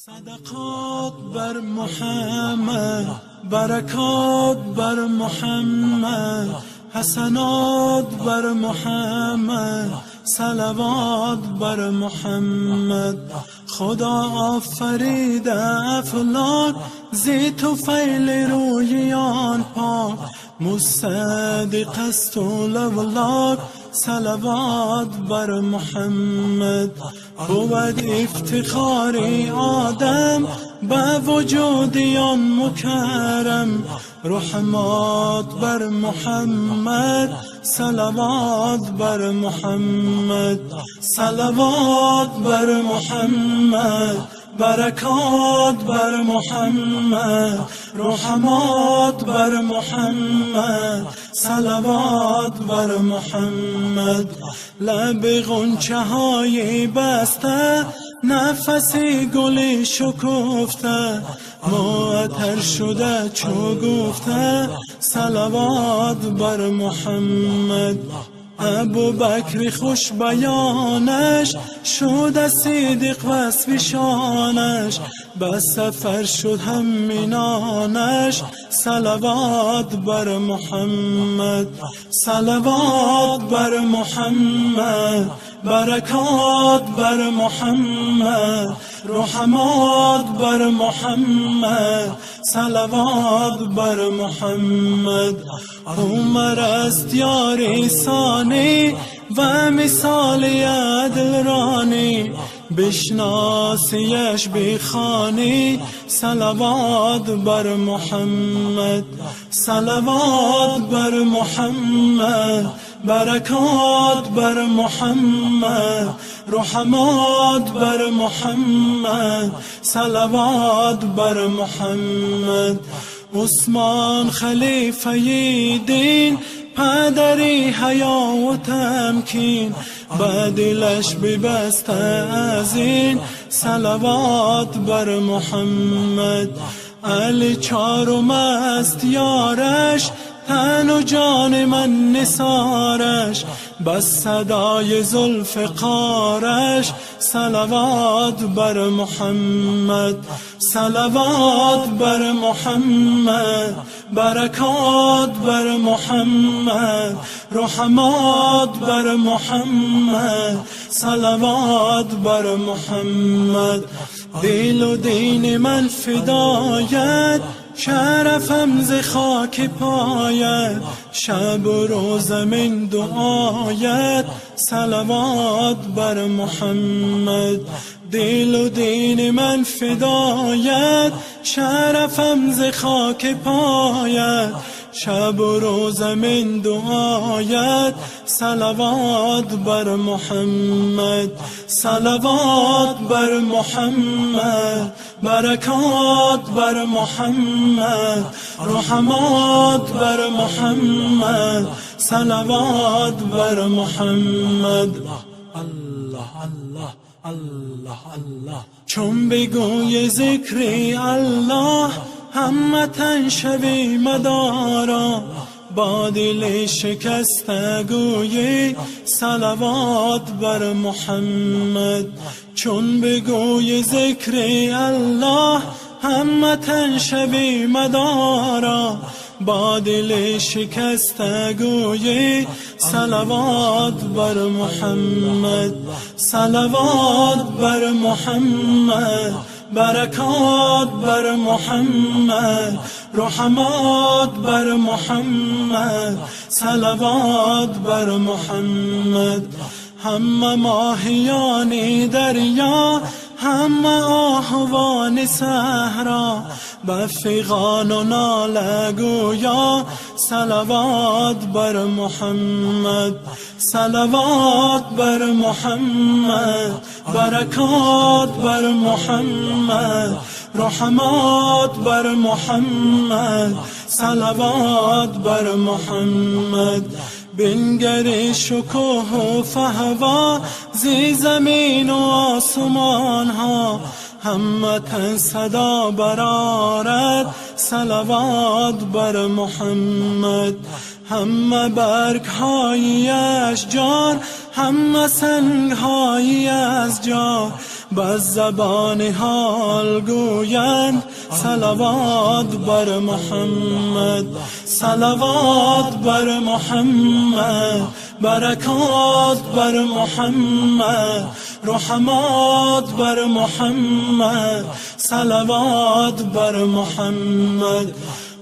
صدقات بر محمد، برکات بر محمد، حسنات بر محمد، صلوات بر محمد. خدا آفریده افلاک، زی طفیل رویان پاک، مصدق است و لولاک، صلوات بر محمد. بود افتخاری آدم به وجودیان مکرم، رحمات بر محمد، صلوات بر محمد. صلوات بر محمد، برکات بر محمد، رحمات بر محمد، صلوات بر محمد. لب غنچه های بسته، نفسی گلی شکفته، معطر شده چو گفته، صلوات بر محمد. ابوبکر خوش بیانش، شد صدیق وصف شانش، به سفر شد هم مینانش، صلوات بر محمد. صلوات بر محمد، برکات بر محمد، رحمات بر محمد، صلوات بر محمد. عمر است یاری ثانی و مثال عدل رانی، بشناسیش بخوانی، صلوات بر محمد. صلوات بر محمد، برکات بر محمد، رحمات بر محمد، صلوات بر محمد. عثمان خلیفه دین، پدری حیا و تمکین، به دلش ببسته از این، صلوات بر محمد. علی چارم است یارش، تن و جان من نثارش، بس صدای ذوالفقارش، صلوات بر محمد. صلوات بر محمد، برکات بر محمد، رحمات بر محمد، صلوات بر محمد. دل و دین من فدایت، شرفم ز خاک پایت، شب و روز من دعایت، صلوات بر محمد. دل و دین من فدایت، شرفم ز خاک پایت، شب و روز من دعایت، صلوات بر محمد. صلوات بر محمد، برکات بر محمد، رحمات بر محمد، صلوات بر محمد. الله الله الله الله. چون بگوی ذکر الله، همه تن شوی مدارا، با دل شکسته گویی، صلوات بر محمد. چون بگوی ذکر الله، همه تن شوی مدارا، با دل شکسته گویی، صلوات بر محمد. صلوات بر محمد، برکات بر محمد، رحمات بر محمد، صلوات بر محمد. همه ماهیان دریا، همه آهوان صحرا، به فغان و ناله گویا، صلوات بر محمد. صلوات بر محمد، برکات بر محمد، رحمات بر محمد، صلوات بر محمد. بنگر شکوه و فهوا، زی زمین و آسمان ها، همه تن صدا برآرد، صلوات بر محمد. همه برگ های اشجار، همه سنگ های از جار، بس زبان حال گویند صلوات بر محمد، صلوات بر محمد، برکات بر محمد، رحمات بر محمد، صلوات بر محمد.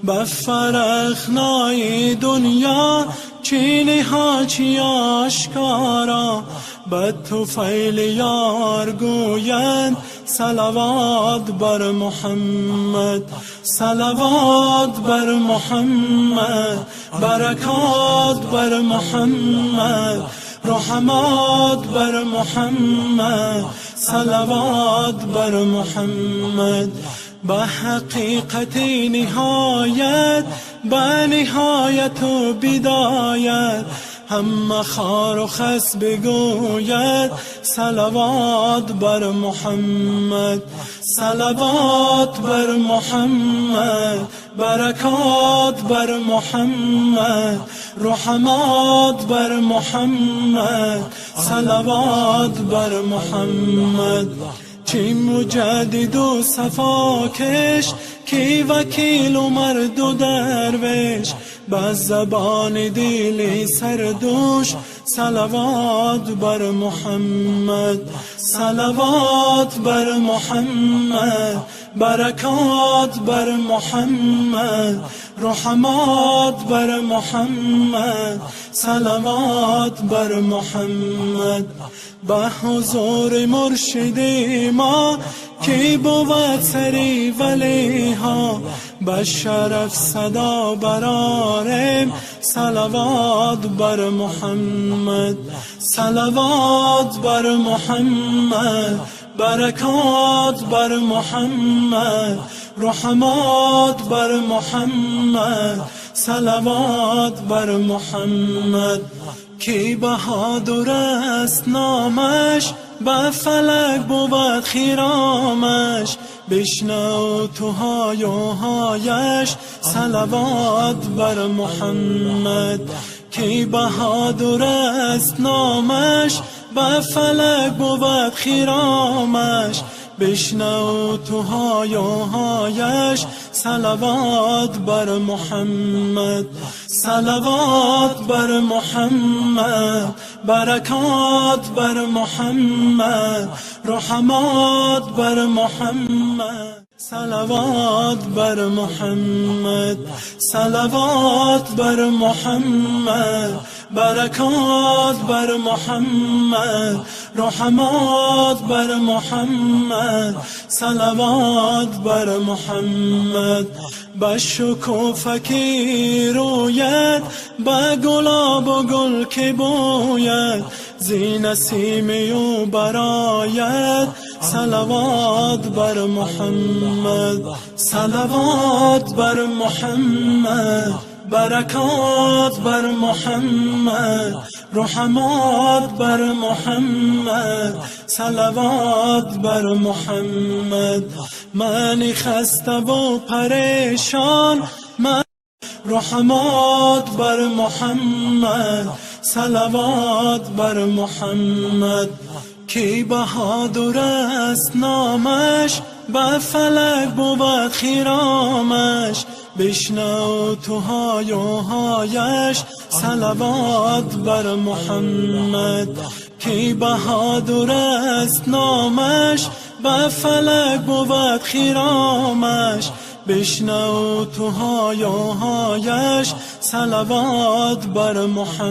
به فرخنای دنیا چینی ها چی آشکارا، به طفیل یار گویند صلوات بر محمد، صلوات بر محمد، برکات بر محمد، رحمات بر محمد، صلوات بر محمد. به حقیقت نهایت، به نهایت و بدایت، همه خار و خس بگوید صلوات بر محمد، صلوات بر محمد، برکات بر محمد، رحمات بر محمد، صلوات بر محمد. چی مجدد و صفاکش، کی وکیل و مرد و درویش، بس زبان دلی سردوش صلوات بر محمد، صلوات بر محمد، برکات بر محمد، رحمات بر محمد، صلوات بر محمد. به حضور مرشد ما کی بود سری ولی ها، به شرف صدا براریم صلوات بر محمد، صلوات بر محمد، برکات بر محمد، رحمات بر محمد، صلوات بر محمد. کی بهادر است نامش، به فلک بود خیرامش، بشنو تو های و هایش صلوات بر محمد. کی بهادر است نامش، به فلک بود خیرامش، بشنو تو های و هایش صلوات بر محمد، صلوات بر محمد، برکات بر محمد، رحمات بر محمد، صلوات بر محمد، صلوات بر محمد، برکات بر محمد، رحمات بر محمد، صلوات بر محمد. به شکوفکی رویت، به گلاب و گل که بوید، زی نسیمی و برایت صلوات بر محمد، صلوات بر محمد، برکات بر محمد، رحمات بر محمد، صلوات بر محمد. من خسته و پریشان، من رحمات بر محمد، صلوات بر محمد. کی بهادر است نامش، به فلک بود خیرامش، بشنو تو های و هایش صلوات بر محمد. کی بهادر است نامش، به فلک بود خیرامش، بشنو تو های و هایش صلوات بر محمد.